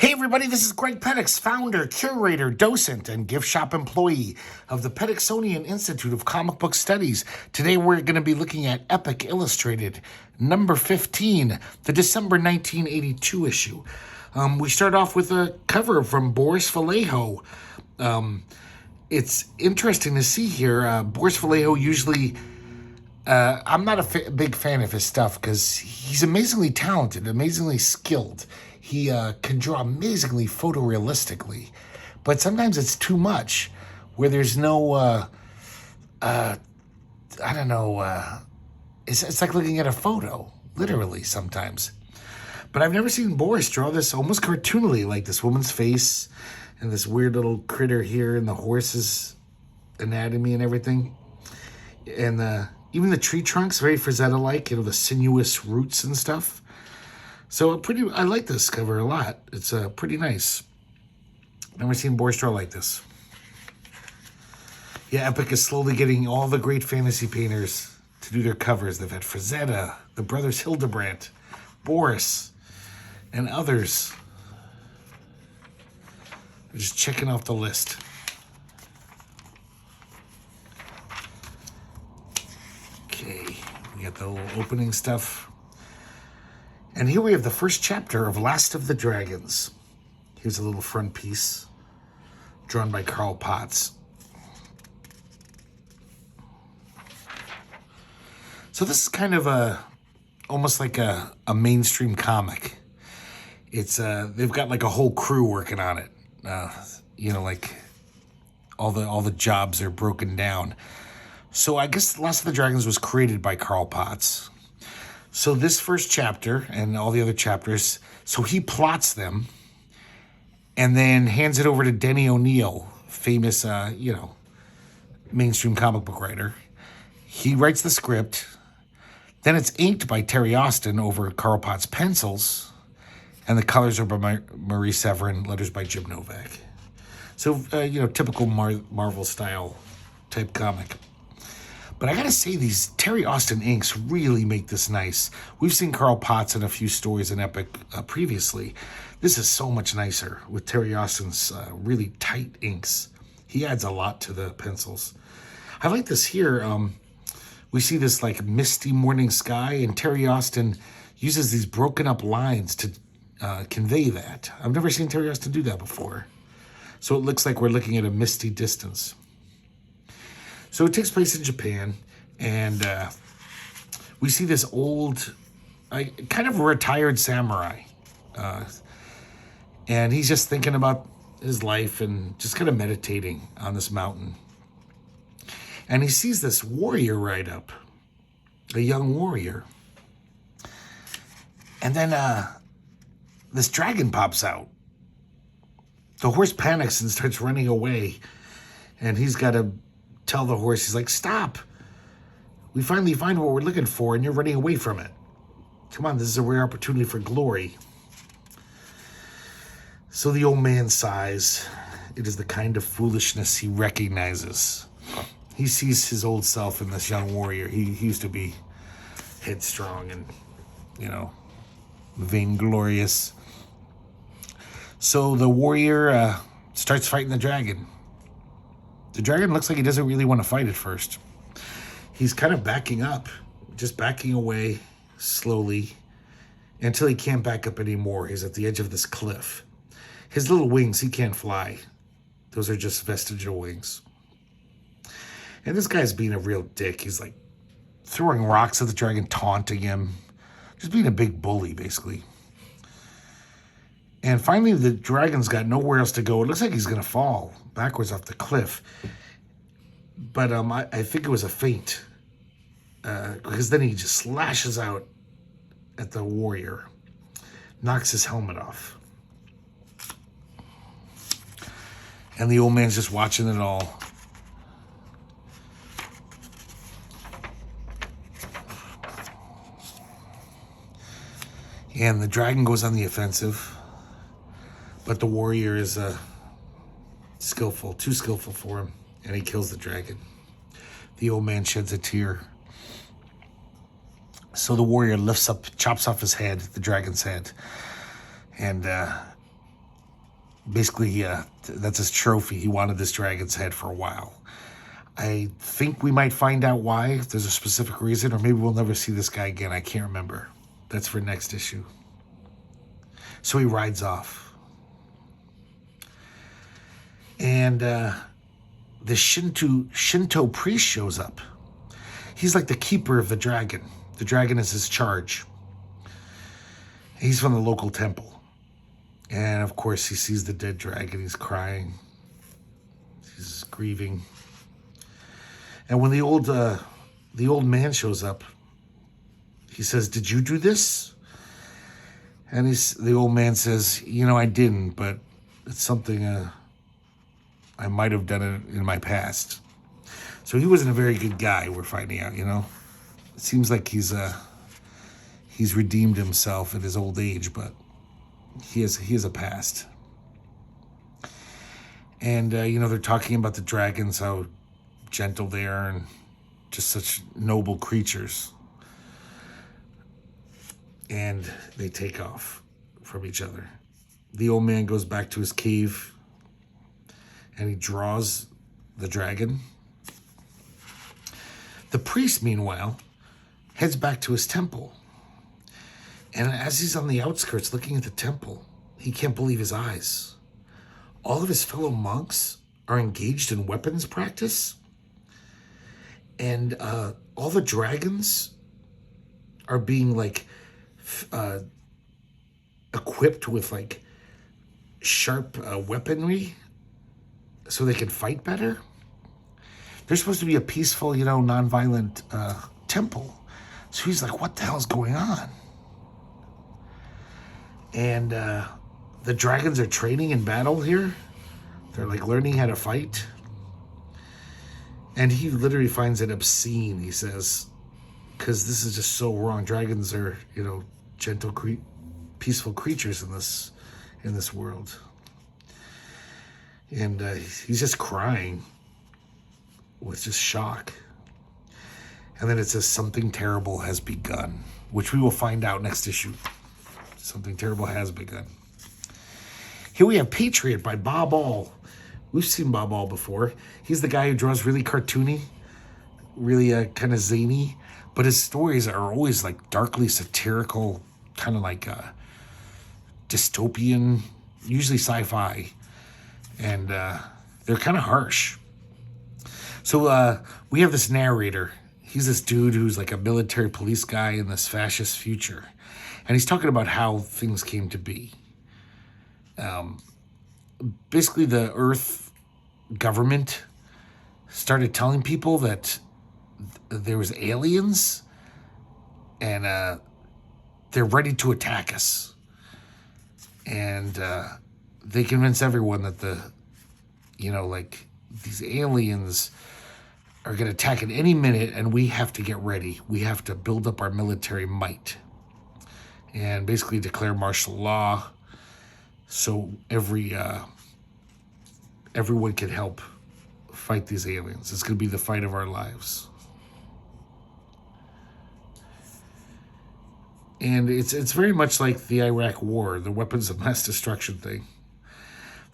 Hey everybody, this is Greg-Petix, founder, curator, docent, and gift shop employee of the Petixonian Institute of Comic Book Studies. Today we're going to be looking at Epic Illustrated, number 15, the December 1982 issue. We start off with a cover from Boris Vallejo. It's interesting to see here. Boris Vallejo usually... I'm not a big fan of his stuff because he's amazingly talented, amazingly skilled. He can draw amazingly photorealistically, but sometimes it's too much, where there's no, I don't know, it's like looking at a photo, literally sometimes. But I've never seen Boris draw this almost cartoonily, like this woman's face and this weird little critter here and the horse's anatomy and everything. And even the tree trunks, very Frazetta-like, the sinuous roots and stuff. So I like this cover a lot. It's pretty nice. Never seen Boris draw like this. Yeah, Epic is slowly getting all the great fantasy painters to do their covers. They've had Frazetta, the brothers Hildebrandt, Boris, and others. I'm just checking off the list. Okay, we got the little opening stuff. And here we have the first chapter of Last of the Dragons. Here's a little front piece drawn by Carl Potts. So this is kind of almost like a mainstream comic. It's they've got like a whole crew working on it. Like all the jobs are broken down. So I guess Last of the Dragons was created by Carl Potts. So this first chapter and all the other chapters, so he plots them and then hands it over to Denny O'Neil, famous, mainstream comic book writer. He writes the script. Then it's inked by Terry Austin over Carl Potts' pencils. And the colors are by Marie Severin, letters by Jim Novak. So, typical Marvel style type comic. But I gotta say, these Terry Austin inks really make this nice. We've seen Carl Potts in a few stories in Epic previously. This is so much nicer with Terry Austin's really tight inks. He adds a lot to the pencils. I like this here. We see this like misty morning sky, and Terry Austin uses these broken up lines to convey that. I've never seen Terry Austin do that before. So it looks like we're looking at a misty distance. So it takes place in Japan, and we see this old, kind of a retired samurai. And he's just thinking about his life and just kind of meditating on this mountain. And he sees this warrior ride up, a young warrior. And then this dragon pops out. The horse panics and starts running away. And he's got to tell the horse, he's like, stop. We finally find what we're looking for and you're running away from it. Come on, this is a rare opportunity for glory. So the old man sighs. It is the kind of foolishness he recognizes. He sees his old self in this young warrior. He used to be headstrong and, vainglorious. So the warrior starts fighting the dragon. The dragon looks like he doesn't really want to fight at first. He's kind of backing up, just backing away slowly until he can't back up anymore. He's at the edge of this cliff. His little wings, he can't fly. Those are just vestigial wings. And this guy's being a real dick. He's like throwing rocks at the dragon, taunting him. Just being a big bully, basically. And finally, the dragon's got nowhere else to go. It looks like he's going to fall backwards off the cliff. But I think it was a feint. Because then he just slashes out at the warrior. Knocks his helmet off. And the old man's just watching it all. And the dragon goes on the offensive. But the warrior is skillful, too skillful for him, and he kills the dragon. The old man sheds a tear. So the warrior lifts up, chops off his head, the dragon's head, and Basically, that's his trophy. He wanted this dragon's head for a while. I think we might find out why, if there's a specific reason, or maybe we'll never see this guy again. I can't remember. That's for next issue. So he rides off. And the Shinto priest shows up. He's like the keeper of the dragon. The dragon is his charge. He's from the local temple. And of course, he sees the dead dragon. He's crying. He's grieving. And when the old man shows up, he says, "Did you do this?" And the old man says, "I didn't, but it's something I might have done it in my past." So he wasn't a very good guy, we're finding out, It seems like he's redeemed himself at his old age, but he has a past. And, they're talking about the dragons, how gentle they are, and just such noble creatures. And they take off from each other. The old man goes back to his cave, and he draws the dragon. The priest, meanwhile, heads back to his temple. And as he's on the outskirts looking at the temple, he can't believe his eyes. All of his fellow monks are engaged in weapons practice. And all the dragons are being equipped with sharp weaponry so they can fight better. They're supposed to be a peaceful, nonviolent temple. So he's like, what the hell's going on? And the dragons are training in battle here. They're learning how to fight. And he literally finds it obscene, he says, because this is just so wrong. Dragons are, gentle, peaceful creatures in this world. And he's just crying with just shock. And then it says, "Something terrible has begun," which we will find out next issue. Something terrible has begun. Here we have Patriot by Bob All. We've seen Bob All before. He's the guy who draws really cartoony, really kind of zany, but his stories are always darkly satirical, kind of dystopian, usually sci-fi, and they're kind of harsh. So we have this narrator. He's this dude who's a military police guy in this fascist future, and he's talking about how things came to be. Basically, the Earth government started telling people that there was aliens and they're ready to attack us. And they convince everyone that these aliens are going to attack at any minute, and we have to get ready. We have to build up our military might and basically declare martial law so everyone can help fight these aliens. It's going to be the fight of our lives. And it's very much like the Iraq War, the weapons of mass destruction thing.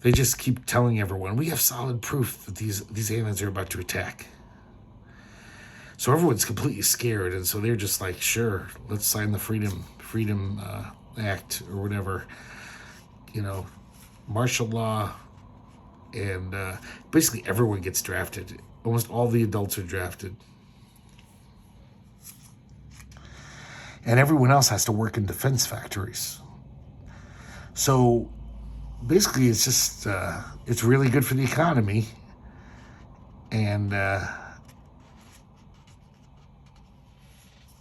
They just keep telling everyone, we have solid proof that these aliens are about to attack. So everyone's completely scared, and so they're just sure, let's sign the Freedom Act or whatever, martial law, and basically everyone gets drafted. Almost all the adults are drafted. And everyone else has to work in defense factories. So basically it's just, it's really good for the economy. And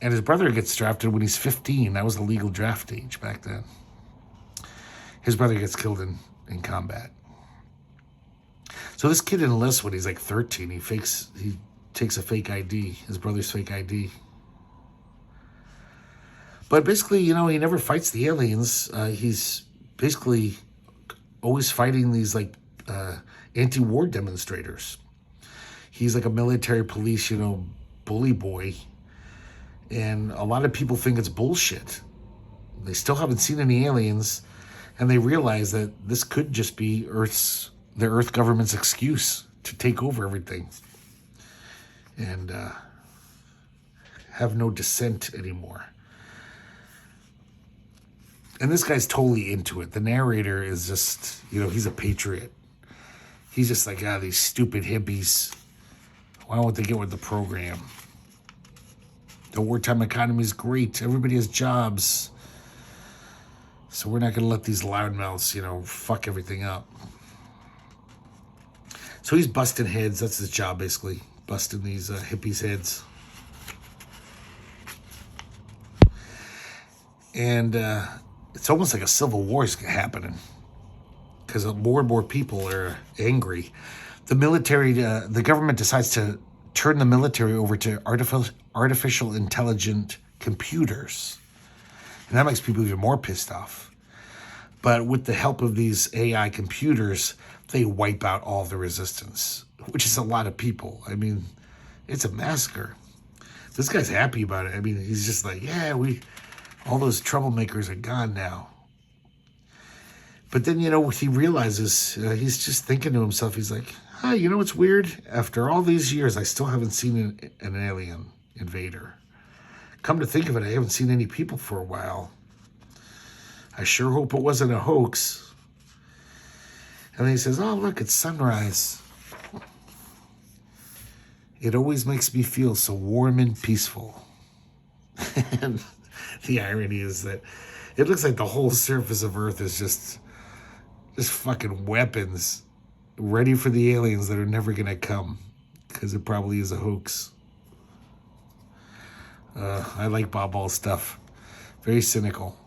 his brother gets drafted when he's 15. That was the legal draft age back then. His brother gets killed in combat. So this kid enlists when he's 13. He takes a fake ID, his brother's fake ID. But basically, he never fights the aliens. He's basically always fighting these anti-war demonstrators. He's a military police, bully boy. And a lot of people think it's bullshit. They still haven't seen any aliens. And they realize that this could just be the Earth government's excuse to take over everything and have no dissent anymore. And this guy's totally into it. The narrator is just, he's a patriot. He's just like, these stupid hippies. Why won't they get with the program? The wartime economy is great. Everybody has jobs. So we're not going to let these loudmouths, fuck everything up. So he's busting heads. That's his job, basically. Busting these hippies' heads. And it's almost like a civil war is happening. Because more and more people are angry. The military, the government decides to turn the military over to artificial intelligent computers. And that makes people even more pissed off. But with the help of these AI computers, they wipe out all the resistance, which is a lot of people. I mean, it's a massacre. This guy's happy about it. I mean, he's just like, all those troublemakers are gone now. But then, he realizes, he's just thinking to himself, he's like, what's weird? After all these years, I still haven't seen an alien invader. Come to think of it, I haven't seen any people for a while. I sure hope it wasn't a hoax. And then he says, oh, look, it's sunrise. It always makes me feel so warm and peaceful. And the irony is that it looks like the whole surface of Earth is just fucking weapons ready for the aliens that are never going to come because it probably is a hoax. I like Bob Ball's stuff. Very cynical.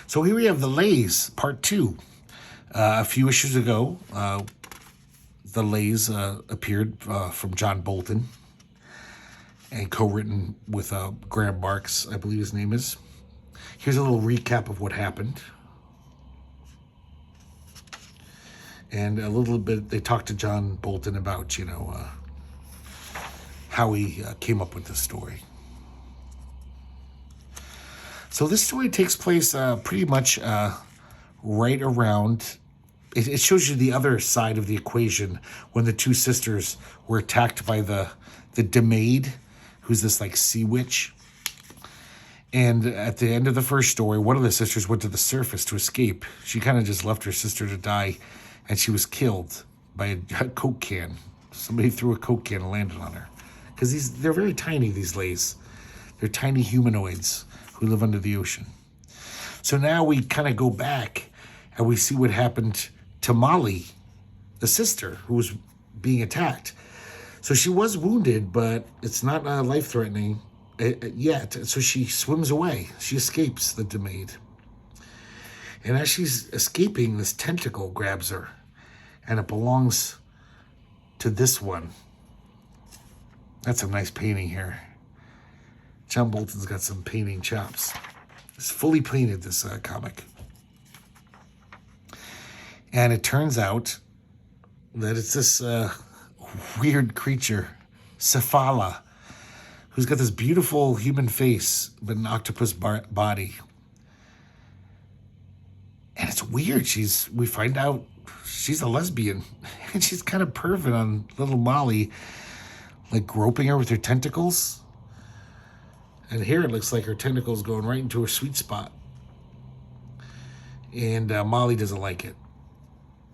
So here we have The Lays, Part 2. A few issues ago, The Lays appeared from John Bolton and co-written with Graham Marks, I believe his name is. Here's a little recap of what happened. And a little bit, they talked to John Bolton about, how he came up with the story. So this story takes place pretty much right around, it shows you the other side of the equation when the two sisters were attacked by the Demaid, who's this like sea witch. And at the end of the first story, one of the sisters went to the surface to escape. She kind of just left her sister to die, and she was killed by a Coke can. Somebody threw a Coke can and landed on her. Because they're very tiny, these Lays. They're tiny humanoids who live under the ocean. So now we kind of go back and we see what happened to Molly, the sister, who was being attacked. So she was wounded, but it's not life-threatening yet. So she swims away. She escapes the Demaid. And as she's escaping, this tentacle grabs her. And it belongs to this one. That's a nice painting here. John Bolton's got some painting chops. It's fully painted, this comic. And it turns out that it's this weird creature, Cephala, who's got this beautiful human face, but an octopus body. And it's weird. We find out she's a lesbian. And she's kind of pervert on little Molly, like groping her with her tentacles. And here it looks like her tentacles going right into her sweet spot. And Molly doesn't like it.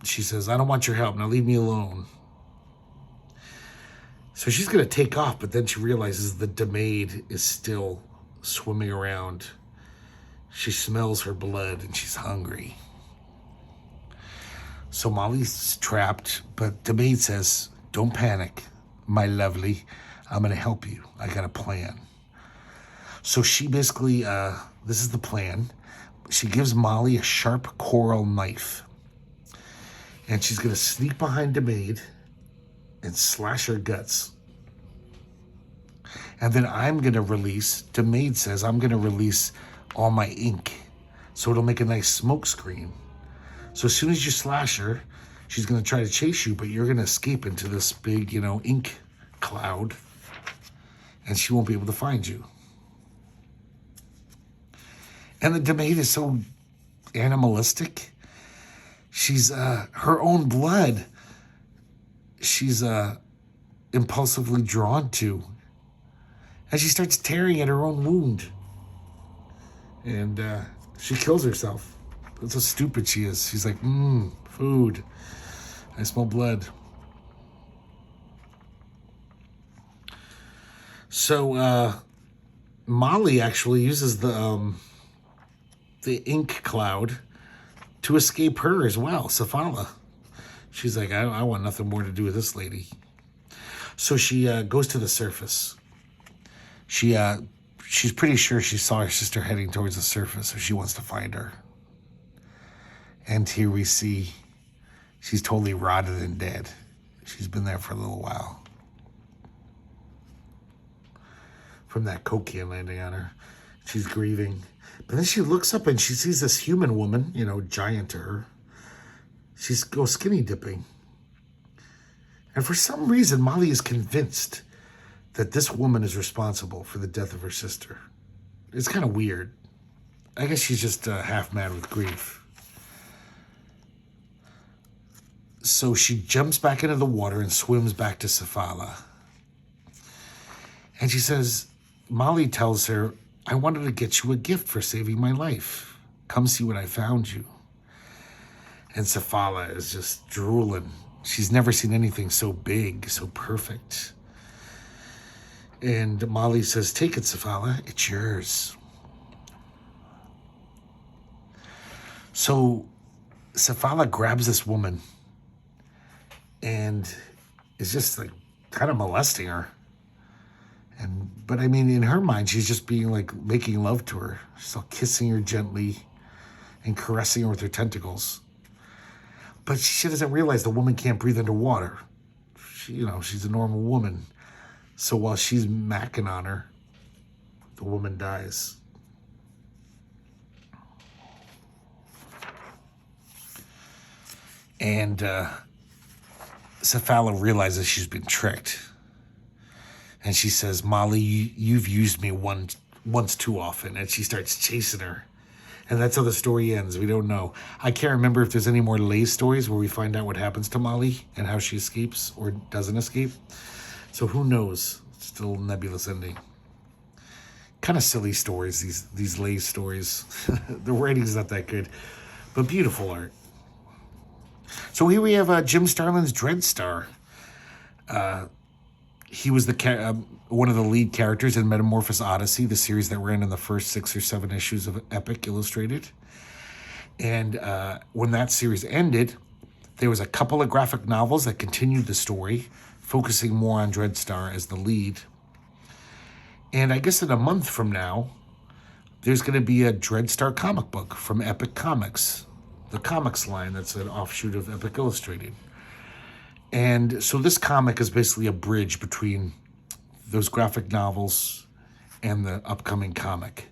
She says, I don't want your help. Now leave me alone. So she's going to take off, but then she realizes the Demaid is still swimming around. She smells her blood and she's hungry. So Molly's trapped, but Demaid says, don't panic, my lovely. I'm going to help you. I got a plan. So she basically, this is the plan. She gives Molly a sharp coral knife. And she's going to sneak behind Demaid and slash her guts. And then I'm going to release, Demaid says, I'm going to release all my ink. So it'll make a nice smoke screen. So as soon as you slash her, she's going to try to chase you, but you're going to escape into this big, ink cloud. And she won't be able to find you. And the debate is so animalistic. She's her own blood. She's impulsively drawn to. And she starts tearing at her own wound. And she kills herself. That's how stupid she is. She's like, food. I smell blood. So Molly actually uses the ink cloud to escape her as well, Cephala. She's like, I want nothing more to do with this lady. So she goes to the surface. She's pretty sure she saw her sister heading towards the surface, so she wants to find her. And here we see she's totally rotted and dead. She's been there for a little while. From that coke can landing on her. She's grieving. But then she looks up and she sees this human woman, giant to her. She goes skinny dipping. And for some reason, Molly is convinced that this woman is responsible for the death of her sister. It's kind of weird. I guess she's just half mad with grief. So she jumps back into the water and swims back to Cephala. And she says, Molly tells her, I wanted to get you a gift for saving my life. Come see what I found you. And Cephala is just drooling. She's never seen anything so big, so perfect. And Molly says, take it, Cephala. It's yours. So Cephala grabs this woman and is just like kind of molesting her. But I mean, in her mind, she's just being like making love to her. She's all kissing her gently and caressing her with her tentacles. But she doesn't realize the woman can't breathe underwater. She's a normal woman. So while she's macking on her, the woman dies. And Cephala realizes she's been tricked. And she says, Molly, you've used me once too often. And she starts chasing her. And that's how the story ends. We don't know. I can't remember if there's any more lay stories where we find out what happens to Molly and how she escapes or doesn't escape. So who knows? It's still a nebulous ending. Kind of silly stories, these lay stories. The writing's not that good, but beautiful art. So here we have Jim Starlin's Dreadstar. He was one of the lead characters in Metamorphosis Odyssey, the series that ran in the first 6 or 7 issues of Epic Illustrated. And when that series ended, there was a couple of graphic novels that continued the story, focusing more on Dreadstar as the lead. And I guess in a month from now, there's going to be a Dreadstar comic book from Epic Comics, the comics line that's an offshoot of Epic Illustrated. And so this comic is basically a bridge between those graphic novels and the upcoming comic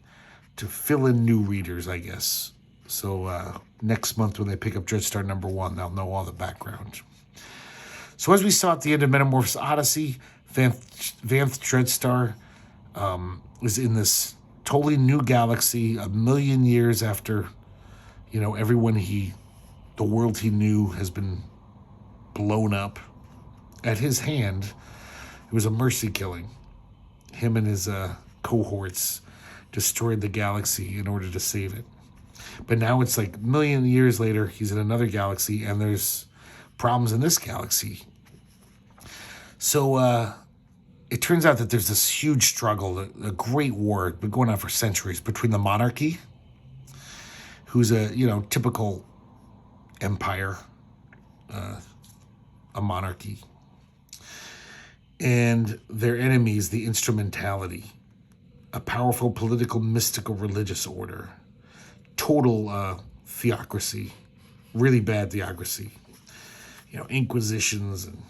to fill in new readers, I guess. So next month when they pick up Dreadstar #1, they'll know all the background. So as we saw at the end of Metamorphosis Odyssey, Vanth Dreadstar is in this totally new galaxy, 1,000,000 years after, the world he knew has been blown up. At his hand, it was a mercy killing. Him and his cohorts destroyed the galaxy in order to save it. But now it's like 1,000,000 years later, he's in another galaxy, and there's problems in this galaxy. So it turns out that there's this huge struggle, a great war, been going on for centuries, between the monarchy, who's a typical empire, a monarchy, and their enemies, the Instrumentality, a powerful political, mystical, religious order, total theocracy, really bad theocracy, inquisitions and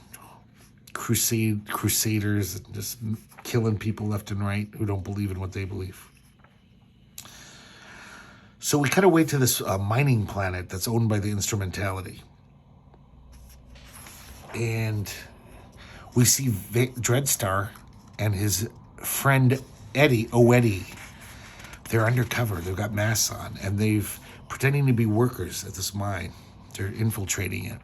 crusaders, and just killing people left and right who don't believe in what they believe. So we cut away to this mining planet that's owned by the Instrumentality. And we see Dreadstar and his friend Eddie, They're undercover. They've got masks on, and they've pretending to be workers at this mine. They're infiltrating it.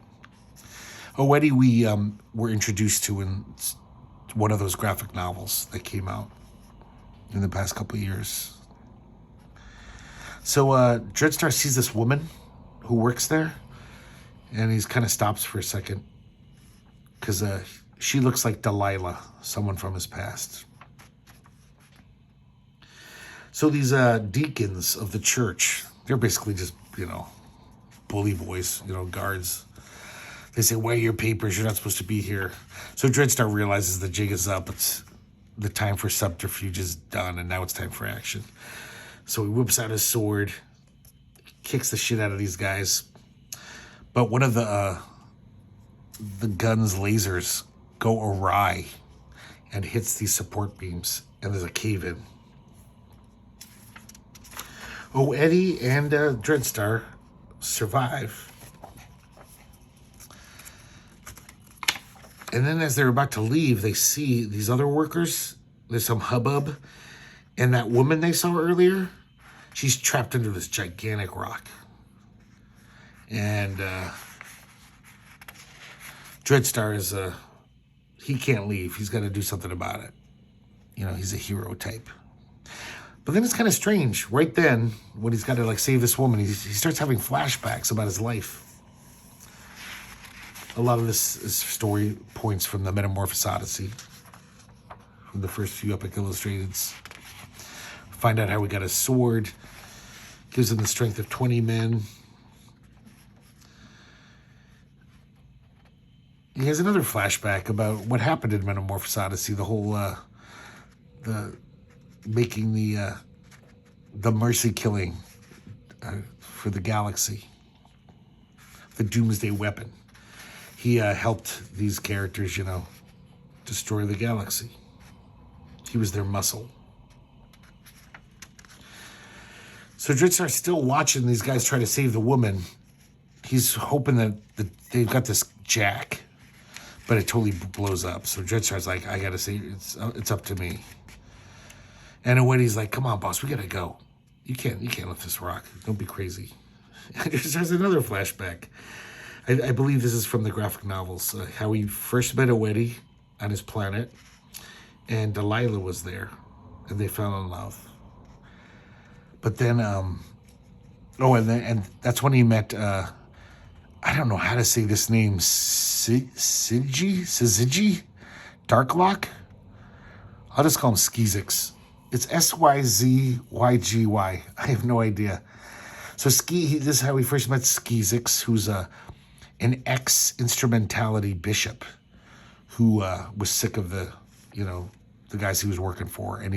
Eddie, we were introduced to in one of those graphic novels that came out in the past couple of years. So Dreadstar sees this woman who works there, and he kind of stops for a second because she looks like Delilah, someone from his past. So these deacons of the church, they're basically just, bully boys, guards. They say, "Where are your papers? You're not supposed to be here." So Dreadstar realizes the jig is up. It's the time for subterfuge is done, and now it's time for action. So he whips out his sword, kicks the shit out of these guys. But one of the gun's lasers go awry and hits these support beams, and there's a cave-in. Eddie and Dreadstar survive. And then as they're about to leave, they see these other workers. There's some hubbub. And that woman they saw earlier, she's trapped under this gigantic rock. And Dreadstar is, he can't leave. He's got to do something about it. He's a hero type. But then it's kind of strange. Right then, when he's got to save this woman, he starts having flashbacks about his life. A lot of this is story points from the Metamorphosis Odyssey, from the first few Epic Illustrateds. Find out how he got his sword, gives him the strength of 20 men. He has another flashback about what happened in Metamorphosis Odyssey, the whole, making the mercy killing for the galaxy, the doomsday weapon. He helped these characters, destroy the galaxy. He was their muscle. So Dreadstar's still watching these guys try to save the woman. He's hoping that they've got this jack, but it totally blows up. So Dreadstar's like, "I gotta save it's up to me." And Eddie's like, "Come on, boss, we gotta go. You can't lift this rock. Don't be crazy." There's another flashback. I believe this is from the graphic novels, how he first met Eddie on his planet, and Delilah was there, and they fell in love. But then, and that's when he met, I don't know how to say this name, Syzygy? Darklock? I'll just call him Skeezix. It's Syzygy. I have no idea. So this is how we first met Skeezix, who's an ex-instrumentality bishop who was sick of the guys he was working for. And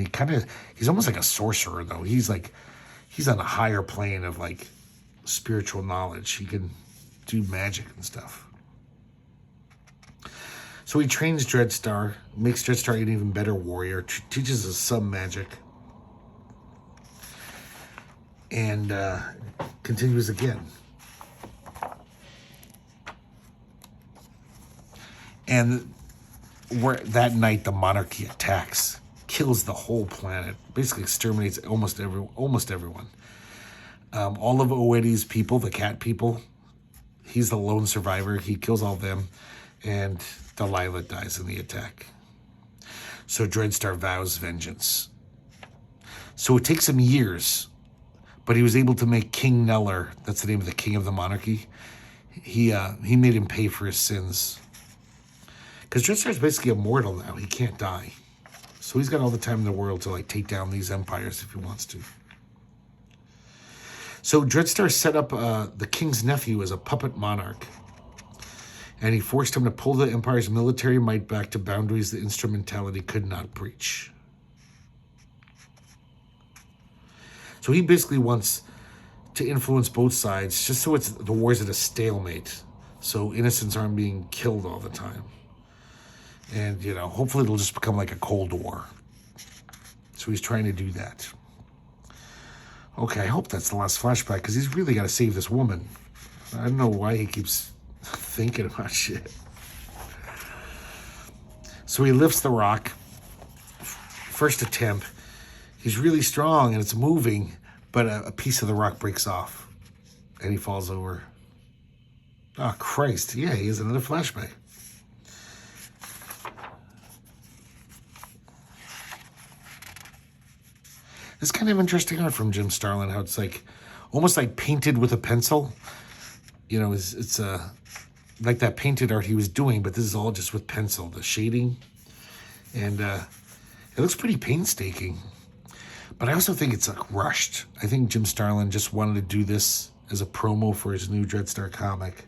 he's almost like a sorcerer, though. He's on a higher plane of spiritual knowledge. He can do magic and stuff. So he trains Dreadstar, makes Dreadstar an even better warrior, teaches us some magic, and continues again. And that night, the monarchy attacks, kills the whole planet, basically exterminates almost everyone. All of Eddie's people, the cat people, he's the lone survivor. He kills all of them, and Delilah dies in the attack. So Dreadstar vows vengeance. So it takes him years, but he was able to make King Neller, that's the name of the king of the monarchy, he made him pay for his sins. Because Dreadstar's basically immortal now. He can't die. So he's got all the time in the world to take down these empires if he wants to. So Dreadstar set up the king's nephew as a puppet monarch. And he forced him to pull the empire's military might back to boundaries the instrumentality could not breach. So he basically wants to influence both sides, just so the war's at a stalemate, so innocents aren't being killed all the time. And, hopefully it'll just become like a Cold War. So he's trying to do that. Okay, I hope that's the last flashback, because he's really got to save this woman. I don't know why he keeps thinking about shit. So he lifts the rock. First attempt, He's really strong and it's moving, but a piece of the rock breaks off and he falls over. Oh, Christ. Yeah, he has another flashback. It's kind of interesting art from Jim Starlin, how it's like almost like painted with a pencil. You know, it's like that painted art he was doing, but this is all just with pencil, the shading. And it looks pretty painstaking. But I also think it's like rushed. I think Jim Starlin just wanted to do this as a promo for his new Dreadstar comic.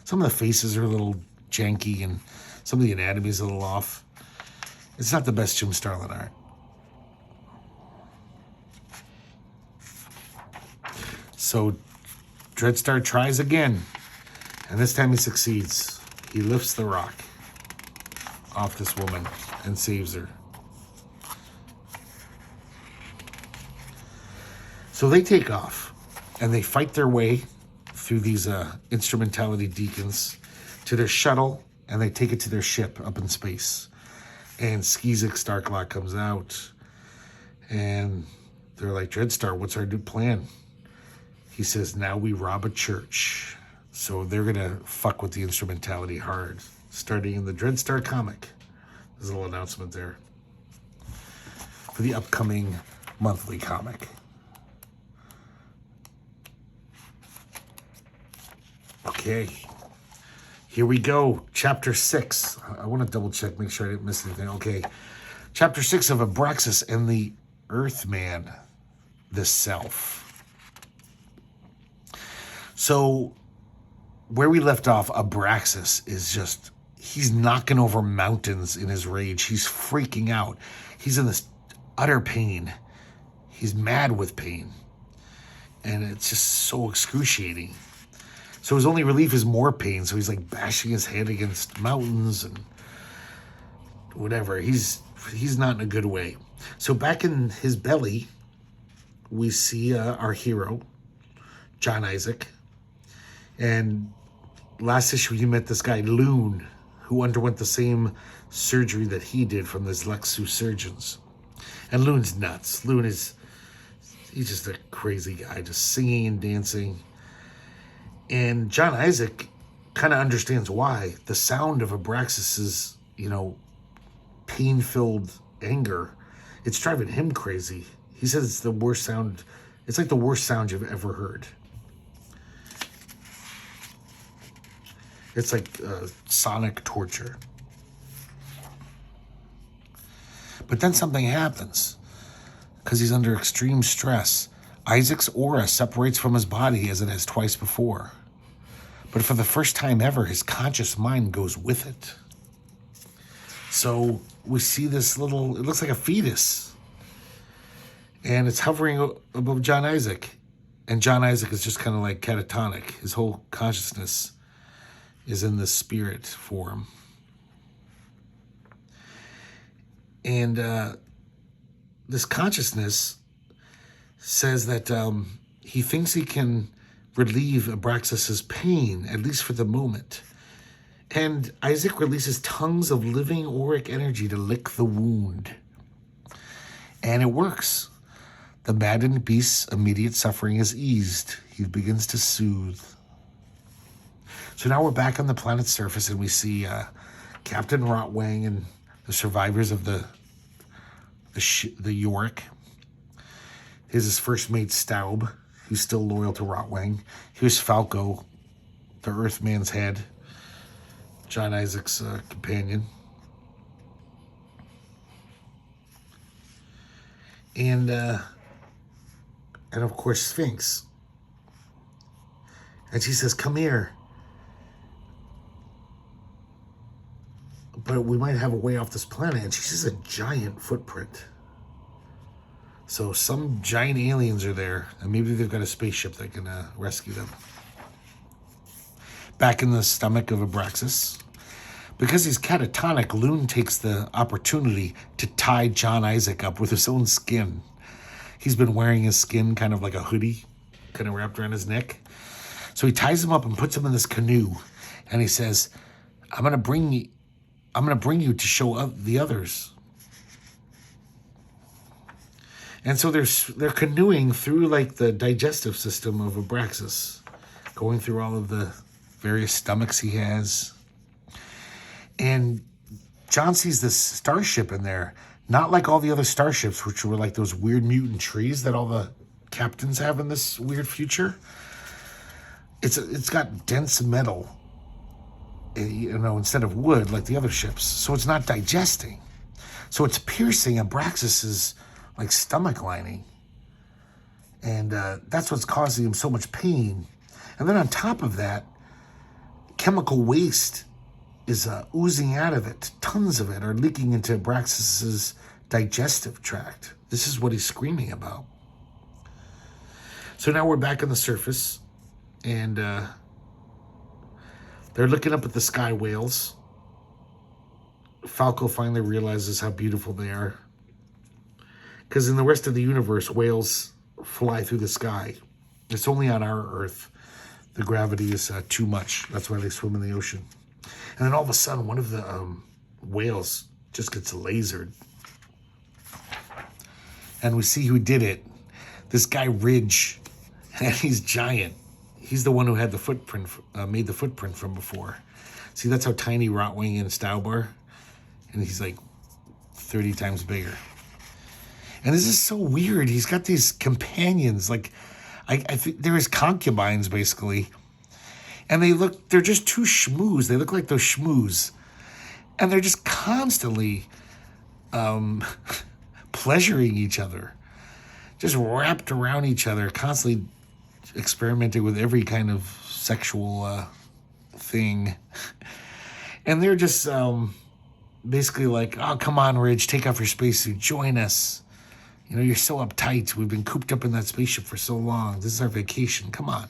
Some of the faces are a little janky and some of the anatomy is a little off. It's not the best Jim Starlin art. So Dreadstar tries again, and this time he succeeds. He lifts the rock off this woman and saves her. So they take off, and they fight their way through these instrumentality deacons to their shuttle, and they take it to their ship up in space. And Skeezik Starklock comes out, and they're like, Dreadstar, what's our new plan? He says, now we rob a church. So they're going to fuck with the instrumentality hard, starting in the Dreadstar comic. There's a little announcement there for the upcoming monthly comic. Okay, here we go. Chapter 6. I want to double check, make sure I didn't miss anything. Okay, Chapter 6 of Abraxas and the Earthman, the Self. So, where we left off, Abraxas is just, he's knocking over mountains in his rage. He's freaking out. He's in this utter pain. He's mad with pain. And it's just so excruciating. So his only relief is more pain. So he's like bashing his head against mountains and whatever. He's not in a good way. So back in his belly, we see our hero, John Isaac. And last issue, you met this guy, Loon, who underwent the same surgery that he did from the Lexu surgeons. And Loon's nuts. He's just a crazy guy, just singing and dancing. And John Isaac kind of understands why. The sound of Abraxas's, pain-filled anger, it's driving him crazy. He says it's the worst sound. It's like the worst sound you've ever heard. It's like sonic torture. But then something happens because he's under extreme stress. Isaac's aura separates from his body as it has twice before. But for the first time ever, his conscious mind goes with it. So we see this it looks like a fetus. And it's hovering above John Isaac. And John Isaac is just kind of like catatonic. His whole consciousness is in this spirit form. And this consciousness says that he thinks he can relieve Abraxas's pain, at least for the moment. And Isaac releases tongues of living auric energy to lick the wound. And it works. The maddened beast's immediate suffering is eased. He begins to soothe. So now we're back on the planet's surface and we see Captain Rotwang and the survivors of the Yorick. Here's his first mate, Staub, who's still loyal to Rotwang. Here's Falco, the Earthman's head, John Isaac's companion. And of course, Sphinx. And she says, come here. But we might have a way off this planet. And she sees a giant footprint. So some giant aliens are there. And maybe they've got a spaceship that can rescue them. Back in the stomach of Abraxas. Because he's catatonic, Loon takes the opportunity to tie John Isaac up with his own skin. He's been wearing his skin kind of like a hoodie, kind of wrapped around his neck. So he ties him up and puts him in this canoe. And he says, I'm going to bring you to show the others. And so they're canoeing through like the digestive system of Abraxas, going through all of the various stomachs he has. And John sees this starship in there, not like all the other starships, which were like those weird mutant trees that all the captains have in this weird future. It's got dense metal, instead of wood like the other ships. So it's not digesting. So it's piercing Abraxas's like stomach lining. And that's what's causing him so much pain. And then on top of that, chemical waste is oozing out of it. Tons of it are leaking into Abraxas's digestive tract. This is what he's screaming about. So now we're back on the surface, and they're looking up at the sky whales. Falco finally realizes how beautiful they are. Because in the rest of the universe, whales fly through the sky. It's only on our Earth. The gravity is too much. That's why they swim in the ocean. And then all of a sudden, one of the whales just gets lasered. And we see who did it. This guy, Ridge. And he's giant. He's the one who had the footprint, made the footprint from before. See, that's how tiny Rotwing and Staub are. And he's like 30 times bigger. And this is so weird. He's got these companions. Like, I think they're his concubines, basically. And they're just two schmoos. They look like those schmoos. And they're just constantly pleasuring each other. Just wrapped around each other, constantly experimenting with every kind of sexual thing. And they're just basically like, oh, come on, Ridge, take off your spacesuit, join us. You're so uptight. We've been cooped up in that spaceship for so long. This is our vacation. Come on.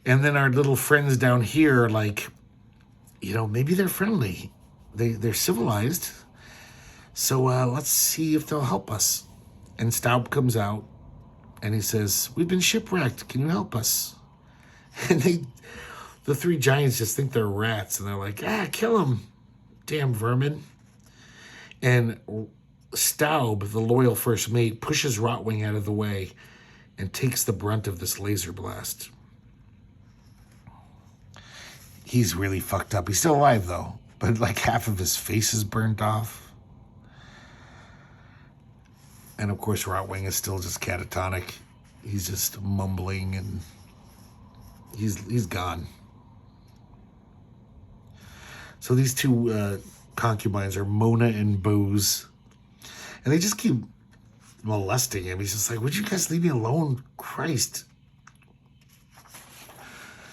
And then our little friends down here are like, maybe they're friendly. They're civilized. So let's see if they'll help us. And Staub comes out and he says, we've been shipwrecked. Can you help us? And the three giants just think they're rats. And they're like, kill them, damn vermin. And Staub, the loyal first mate, pushes Rotwing out of the way and takes the brunt of this laser blast. He's really fucked up. He's still alive, though. But like half of his face is burnt off. And of course, Rotwing is still just catatonic. He's just mumbling and he's gone. So these two concubines are Mona and Booze. And they just keep molesting him. He's just like, would you guys leave me alone? Christ.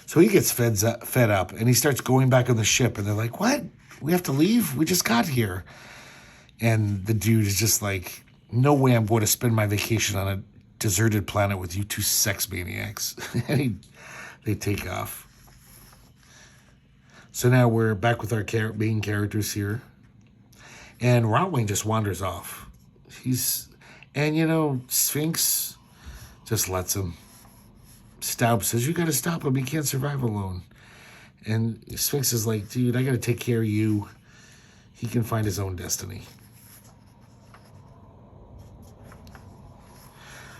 So he gets fed up, and he starts going back on the ship. And they're like, what? We have to leave? We just got here. And the dude is just like, no way I'm going to spend my vacation on a deserted planet with you two sex maniacs. And they take off. So now we're back with our main characters here. And Rotwing just wanders off. Sphinx just lets him. Staub says, you gotta stop him. He can't survive alone. And Sphinx is like, dude, I gotta take care of you. He can find his own destiny.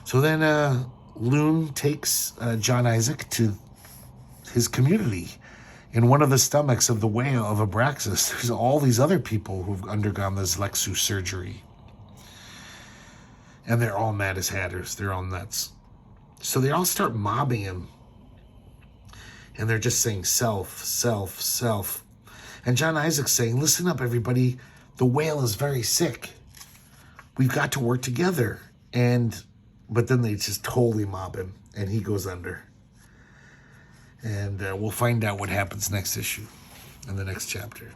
So then Loon takes John Isaac to his community. In one of the stomachs of the whale of Abraxas, there's all these other people who've undergone this Lexu surgery. And they're all mad as hatters. They're all nuts. So they all start mobbing him. And they're just saying self, self, self. And John Isaac's saying, listen up, everybody. The whale is very sick. We've got to work together. But then they just totally mob him. And he goes under. And we'll find out what happens next issue. In the next chapter.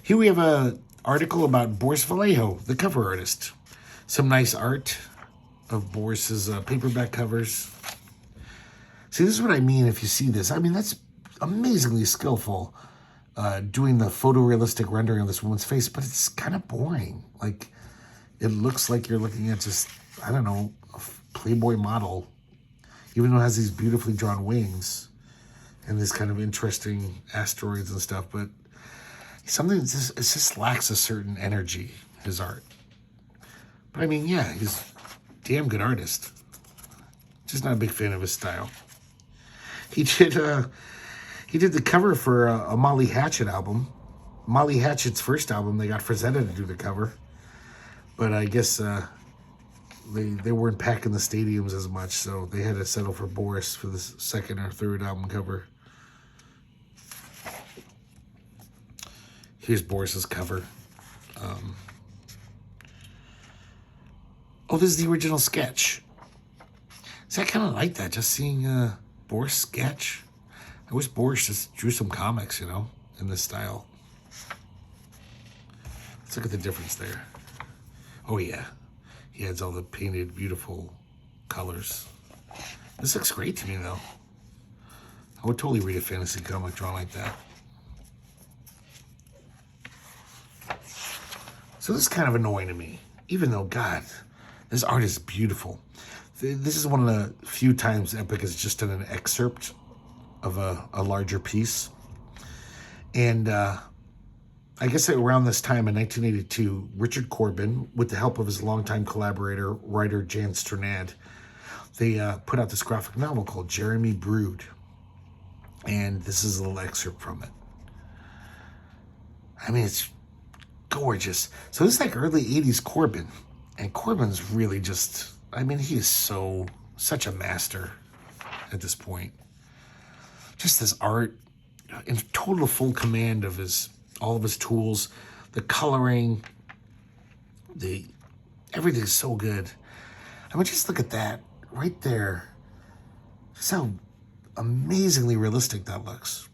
Here we have an article about Boris Vallejo, the cover artist. Some nice art of Boris's paperback covers. See, this is what I mean if you see this. I mean, that's amazingly skillful, doing the photorealistic rendering of this woman's face, but it's kind of boring. Like, it looks like you're looking at just, I don't know, a Playboy model, even though it has these beautifully drawn wings and this kind of interesting asteroids and stuff, but it just lacks a certain energy, his art. But I mean, yeah, he's a damn good artist. Just not a big fan of his style. He did the cover for a Molly Hatchet album. Molly Hatchet's first album, they got Frazetta to do the cover. But I guess they weren't packing the stadiums as much, so they had to settle for Boris for the second or third album cover. Here's Boris's cover. Oh, this is the original sketch. See, I kind of like that, just seeing Boris sketch. I wish Boris just drew some comics, in this style. Let's look at the difference there. Oh, yeah. He adds all the painted, beautiful colors. This looks great to me, though. I would totally read a fantasy comic drawn like that. So this is kind of annoying to me, even though, God, this art is beautiful. This is one of the few times Epic has just done an excerpt of a larger piece. And I guess around this time in 1982, Richard Corbin, with the help of his longtime collaborator, writer Jan Strnad, they put out this graphic novel called Jeremy Brood. And this is a little excerpt from it. I mean, it's gorgeous. So this is like early 80s Corbin. And Corbin's really just, I mean, he is such a master at this point. Just this art in total full command of all of his tools, the coloring, everything's so good. I mean, just look at that right there. Just how amazingly realistic that looks.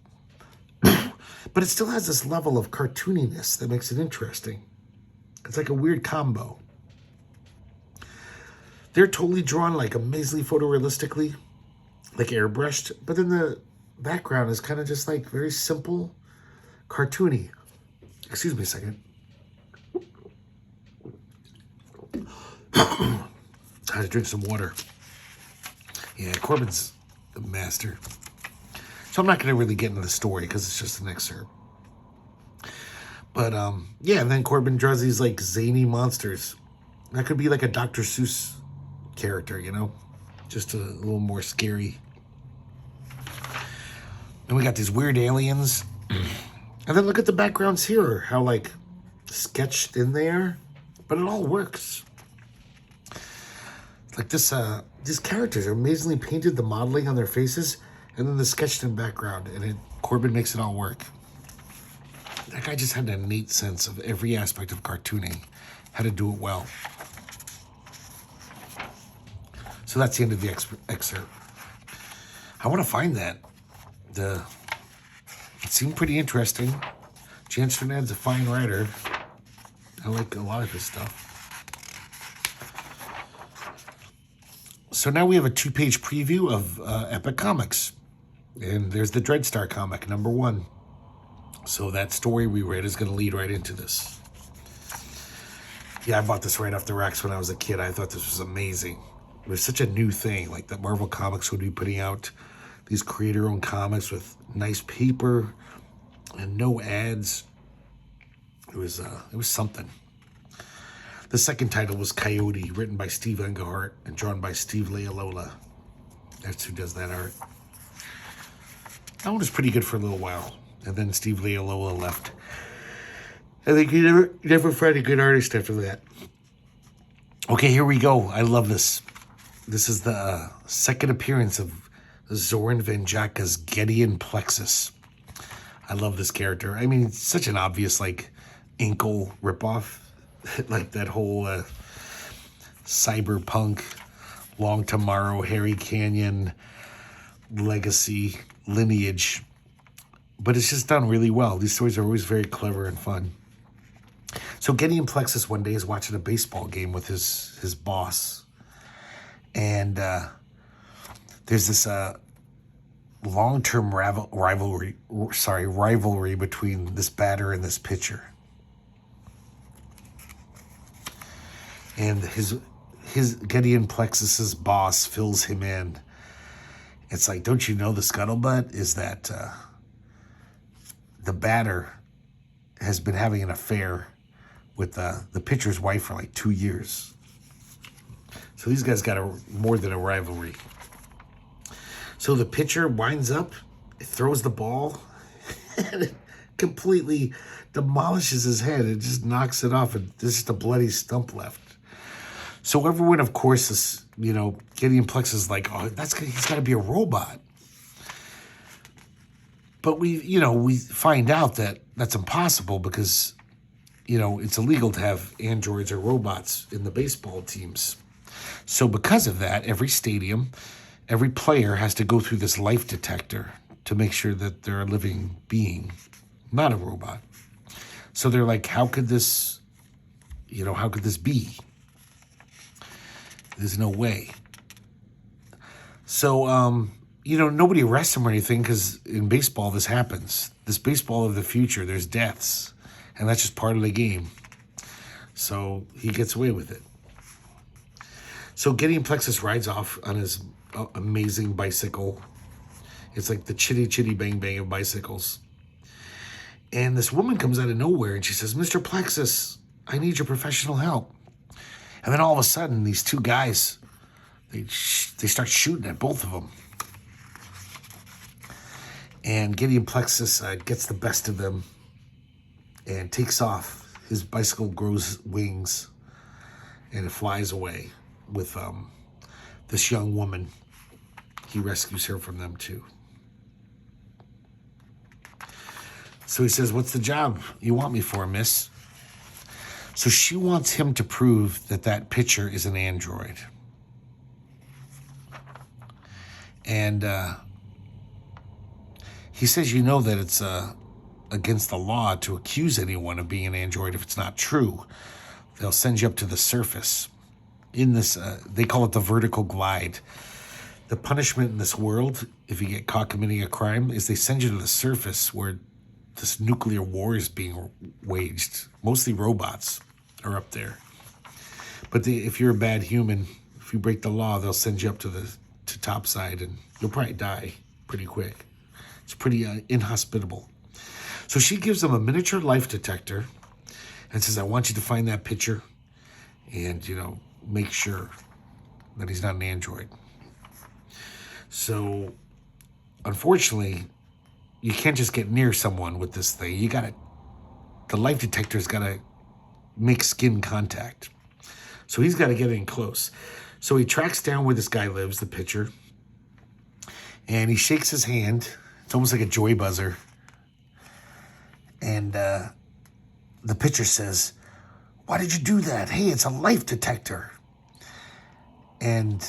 But it still has this level of cartooniness that makes it interesting. It's like a weird combo. They're totally drawn like amazingly photorealistically, like airbrushed, but then the background is kind of just like very simple, cartoony. Excuse me a second. I had to drink some water. Yeah, Corbin's the master. So I'm not going to really get into the story because it's just an excerpt. But yeah, and then Corbin draws these like zany monsters. That could be like a Dr. Seuss character, just a little more scary. And we got these weird aliens. And then look at the backgrounds here, how like sketched in there, but it all works. Like these characters are amazingly painted, the modeling on their faces, and then the sketched in background, and Corbin makes it all work. That guy just had an innate sense of every aspect of cartooning, how to do it well. So that's the end of the excerpt. I want to find that. It seemed pretty interesting. Jan Strnad's a fine writer. I like a lot of his stuff. So now we have a 2-page preview of Epic Comics. And there's the Dreadstar comic, #1. So that story we read is going to lead right into this. Yeah, I bought this right off the racks when I was a kid. I thought this was amazing. It was such a new thing, like that Marvel Comics would be putting out these creator-owned comics with nice paper and no ads. It was something. The second title was Coyote, written by Steve Englehart and drawn by Steve Leialola. That's who does that art. That one was pretty good for a little while, and then Steve Leialola left. I think he never found a good artist after that. Okay, here we go. I love this. This is the second appearance of Zoran Vanjaka's Gedeon Plexus. I love this character. I mean, it's such an obvious, like, Inkle ripoff. Like that whole cyberpunk, Long Tomorrow, Harry Canyon, legacy, lineage. But it's just done really well. These stories are always very clever and fun. So Gedeon Plexus one day is watching a baseball game with his boss. And there's this long-term rivalry between this batter and this pitcher. And his Gedeon Plexus's boss fills him in. It's like, don't you know the scuttlebutt is that the batter has been having an affair with the pitcher's wife for like 2 years. So these guys got more than a rivalry. So the pitcher winds up, it throws the ball, and it completely demolishes his head. It just knocks it off, and there's just a bloody stump left. So everyone, of course, is, Gedeon Plexus is like, oh, he's got to be a robot. But we find out that that's impossible because, it's illegal to have androids or robots in the baseball teams. So because of that, every stadium, every player has to go through this life detector to make sure that they're a living being, not a robot. So they're like, how could this be? There's no way. So, nobody arrests him or anything because in baseball this happens. This baseball of the future, there's deaths. And that's just part of the game. So he gets away with it. So Gedeon Plexus rides off on his amazing bicycle. It's like the chitty chitty bang bang of bicycles. And this woman comes out of nowhere and she says, Mr. Plexus, I need your professional help. And then all of a sudden, these two guys, they start shooting at both of them. And Gedeon Plexus gets the best of them and takes off. His bicycle grows wings and it flies away with this young woman. He rescues her from them too. So he says, what's the job you want me for, miss? So she wants him to prove that pitcher is an android. And he says, that it's against the law to accuse anyone of being an android if it's not true. They'll send you up to the surface. In this, they call it the vertical glide. The punishment in this world, if you get caught committing a crime, is they send you to the surface where this nuclear war is being waged. Mostly robots are up there. But if you're a bad human, if you break the law, they'll send you up to topside and you'll probably die pretty quick. It's pretty inhospitable. So she gives them a miniature life detector and says, I want you to find that pitcher and, make sure that he's not an android. So, unfortunately, you can't just get near someone with this thing. The life detector's got to make skin contact. So he's got to get in close. So he tracks down where this guy lives, the pitcher, and he shakes his hand. It's almost like a joy buzzer. And the pitcher says, why did you do that? Hey, it's a life detector. And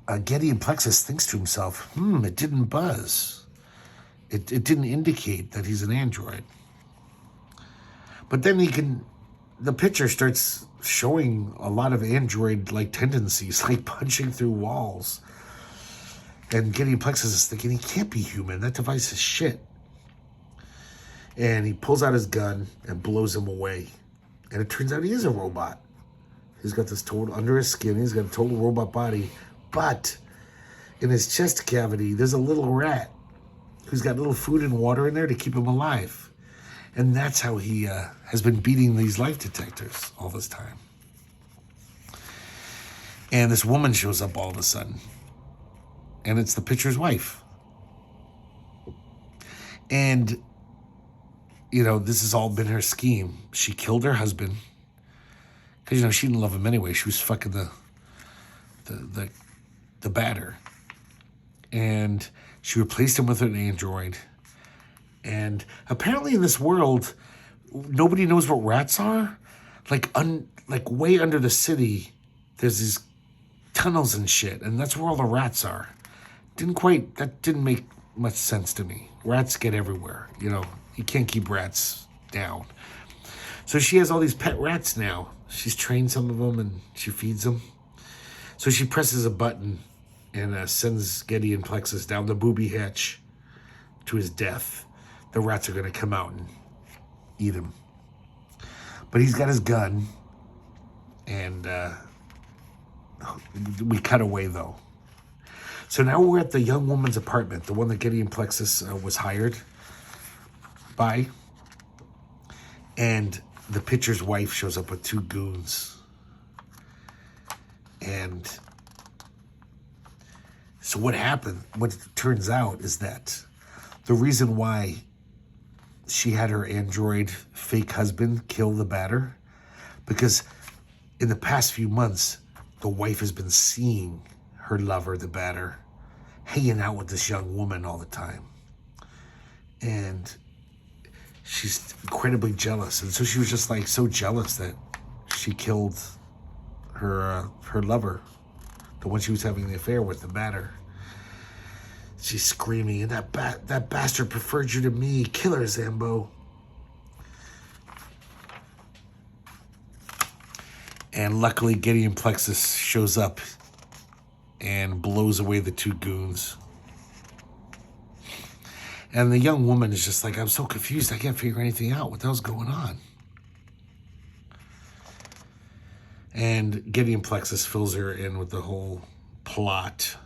Gedeon Plexus thinks to himself, it didn't buzz. It didn't indicate that he's an android. But then the pitcher starts showing a lot of android-like tendencies, like punching through walls. And Gedeon Plexus is thinking, he can't be human. That device is shit. And he pulls out his gun and blows him away. And it turns out he is a robot. He's got this total, under his skin, he's got a total robot body. But in his chest cavity, there's a little rat who's got little food and water in there to keep him alive. And that's how he has been beating these life detectors all this time. And this woman shows up all of a sudden. And it's the pitcher's wife. And, this has all been her scheme. She killed her husband. Because, she didn't love him anyway. She was fucking the batter. And she replaced him with an android. And apparently in this world, nobody knows what rats are. Like way under the city, there's these tunnels and shit. And that's where all the rats are. That didn't make much sense to me. Rats get everywhere. You can't keep rats down. So she has all these pet rats now. She's trained some of them and she feeds them. So she presses a button and sends Gedeon Plexus down the booby hatch to his death. The rats are going to come out and eat him. But he's got his gun. And we cut away, though. So now we're at the young woman's apartment, the one that Gedeon Plexus was hired by. And the pitcher's wife shows up with two goons. And so what happened, what it turns out is that the reason why she had her android fake husband kill the batter, because in the past few months, the wife has been seeing her lover, the batter, hanging out with this young woman all the time. And she's incredibly jealous. And so she was just like so jealous that she killed her lover, the one she was having the affair with, the batter. She's screaming, and that bastard preferred you to me. Kill her, Zambo. And luckily, Gedeon Plexus shows up and blows away the two goons. And the young woman is just like, I'm so confused. I can't figure anything out. What the hell's going on? And Gedeon Plexus fills her in with the whole plot.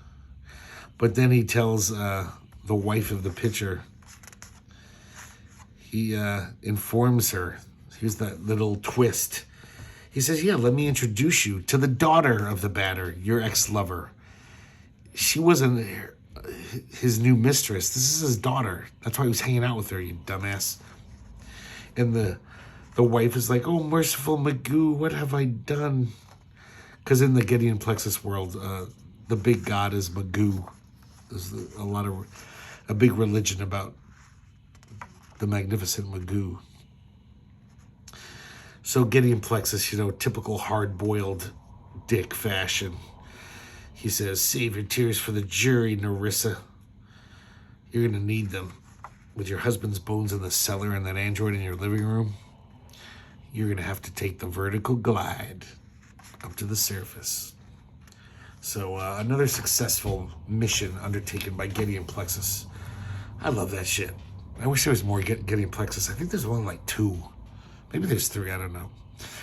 But then he tells the wife of the pitcher, he informs her, here's that little twist. He says, yeah, let me introduce you to the daughter of the batter, your ex-lover. She wasn't his new mistress. This is his daughter. That's why he was hanging out with her, you dumbass. And the wife is like, oh, merciful Magoo, what have I done? Because in the Gedeon Plexus world, the big god is Magoo. There's a big religion about the magnificent Magoo. So Gedeon Plexus, typical hard-boiled dick fashion. He says, save your tears for the jury, Narissa. You're going to need them. With your husband's bones in the cellar and that android in your living room, you're going to have to take the vertical glide up to the surface. So another successful mission undertaken by Gedeon Plexus. I love that shit. I wish there was more Gedeon Plexus. I think there's only like 2. Maybe there's 3, I don't know.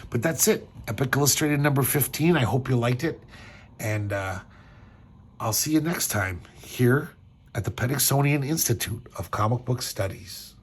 But that's it. Epic Illustrated number 15. I hope you liked it. And I'll see you next time here at the Petixonian Institute of Comic Book Studies.